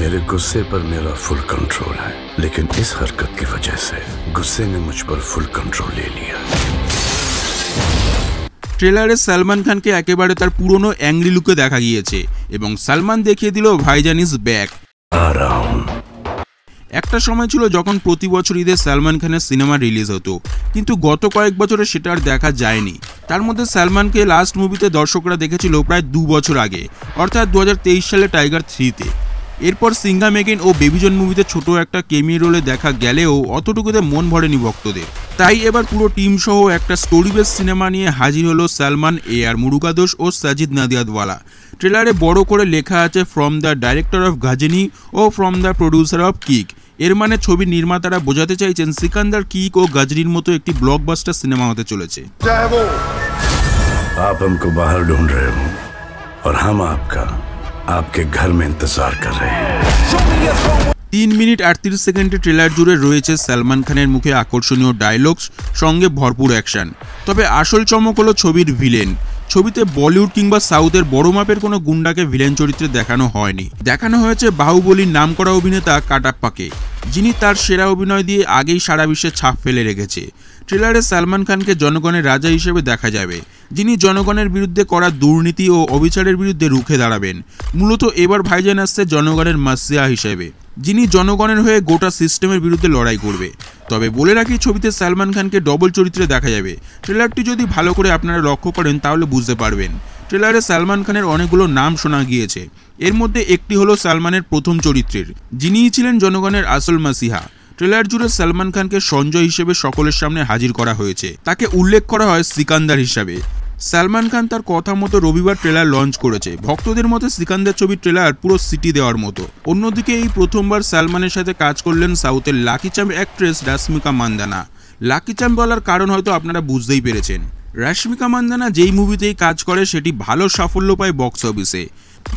मेरे गुस्से पर मेरा फुल कंट्रोल है, लेकिन इस हरकत की वजह से गुस्से ने मुझ पर फुल कंट्रोल ले लिया। ট্রেলারে সালমান খানকে একেবারে তার পুরনো অ্যাংরি লুকে দেখা গিয়েছে এবং সালমান দেখিয়ে দিল ভাইজান ইজ ব্যাক। একটা সময় ছিল যখন প্রতি বছর ঈদে সালমান খানের সিনেমা রিলিজ হতো, কিন্তু গত কয়েক বছরে সেটা আর দেখা যায়নি। তার মধ্যে সালমানকে লাস্ট মুভিতে দর্শকরা দেখেছিল প্রায় 2 বছর আগে, অর্থাৎ 2023 সালে টাইগার 3-তে। এরপর সিংঘাম এগেইন ও বেবিজন মুভিতে ছোট একটা কেমিও রোলে দেখা গেলেও অতটুকুতে মন ভরেনি ভক্তদের। তাই এবার পুরো টিম সহ একটা স্টোরি বেস সিনেমা নিয়ে হাজির হলো সালমান, AR মুরুগাদোস ও সাজিদ নাদিয়াদওয়ালা। ট্রেলারে বড় করে লেখা আছে from the director of Ghajini ও from the producer of Kick. এর মানে ছবির নির্মাতারা বোঝাতে চাইছেন সিকান্দার, কিক ও গাজনির মতো একটি ব্লকবাস্টার সিনেমা হতে চলেছে। आप हमको बाहर ढूंढ रहे हो और हम आपके घर में इंतजार कर रहे हैं। 3 মিনিট 38 সেকেন্ডের ট্রেলার জুড়ে রয়েছে সালমান খানের মুখে আকর্ষণীয় ডায়লগস সঙ্গে ভরপুর অ্যাকশন। তবে আসল চমক হলো ছবির ভিলেন। ছবিতে বলিউড কিংবা সাউথের বড় মাপের কোনো গুন্ডাকে ভিলেন চরিত্রে দেখানো হয়নি। দেখানো হয়েছে বাহুবলীর নামকরা অভিনেতা কাটাপ্পাকে, যিনি তার সেরা অভিনয় দিয়ে আগেই সারা বিশ্বে ছাপ ফেলে রেখেছে। ট্রেলারে সালমান খানকে জনগণের রাজা হিসেবে দেখা যাবে, যিনি জনগণের বিরুদ্ধে করা দুর্নীতি ও অবিচারের বিরুদ্ধে রুখে দাঁড়াবেন। মূলত এবার ভাইজান আসছে জনগণের মাসিয়া হিসেবে, যিনি জনগণের হয়ে গোটা সিস্টেমের বিরুদ্ধে লড়াই করবে। তবে বলে রাখি, ছবিতে সালমান খানকে ডবল চরিত্রে দেখা যাবে। ট্রেলারটি যদি ভালো করে আপনারা লক্ষ্য করেন তাহলে বুঝতে পারবেন। ট্রেলারে সালমান খানের অনেকগুলো নাম শোনা গিয়েছে। এর মধ্যে একটি হলো সালমানের প্রথম চরিত্রের, যিনিই ছিলেন জনগণের আসল মাসিহা। ট্রেলার জুড়ে সালমান খানকে সঞ্জয় হিসেবে সকলের সামনে হাজির করা হয়েছে। তাকে উল্লেখ করা হয় সিকান্দার হিসাবে। সালমান খান তার কথা মতো রবিবার ট্রেলার লঞ্চ করেছে। ভক্তদের মতে সিকান্দার ছবির ট্রেলার পুরো সিটি দেওয়ার মতো। অন্যদিকে এই প্রথমবার সালমানের সাথে কাজ করলেন সাউথের lucky charm actress Rashmika Mandanna. Lucky charm বলার কারণ হয়তো আপনারা বুঝতেই পেরেছেন। রাশ্মিকা মান্দানা যেই মুভিতেই কাজ করে সেটি ভালো সাফল্য পায় বক্স অফিসে।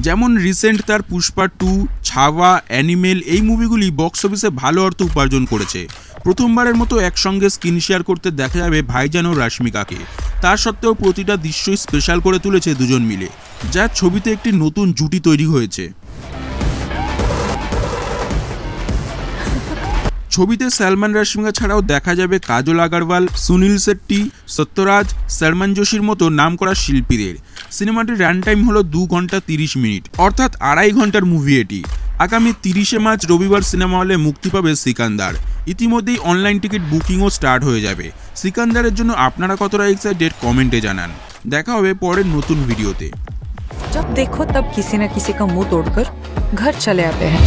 যেমন রিসেন্ট তার পুষ্পা 2, ছাওয়া, অ্যানিমেল এই মুভিগুলি বক্স অফিসে ভালো অর্থ উপার্জন করেছে। প্রথমবারের মতো একসঙ্গে স্ক্রিন শেয়ার করতে দেখা যাবে ভাইজান ও রাশ্মিকাকে। তা সত্ত্বেও প্রতিটা দৃশ্যই স্পেশাল করে তুলেছে দুজন মিলে, যা ছবিতে একটি নতুন জুটি তৈরি হয়েছে। ছবিতে সালমান রাশ্মিকা ছাড়াও দেখা যাবে কাজল আগরওয়াল, সুনীল শেট্টি, সত্যরাজ, সলমান জোশির মতো নামকরা শিল্পীদের। সিনেমাটির রান টাইম হলো 2 ঘন্টা 30 মিনিট, অর্থাৎ 2.5 ঘন্টার মুভি এটি। আগামী 30শে মার্চ রবিবার সিনেমা হলে মুক্তি পাবে সিকান্দার। ইতিমধ্যেই অনলাইন টিকিট বুকিংও স্টার্ট হয়ে যাবে। সিকান্দারের জন্য আপনারা কতটা এক্সাইটেড কমেন্টে জানান। দেখা হবে পরের নতুন ভিডিওতে। जब देखो तब किसी न किसी का मुंह तोड़कर घर चले आते हैं।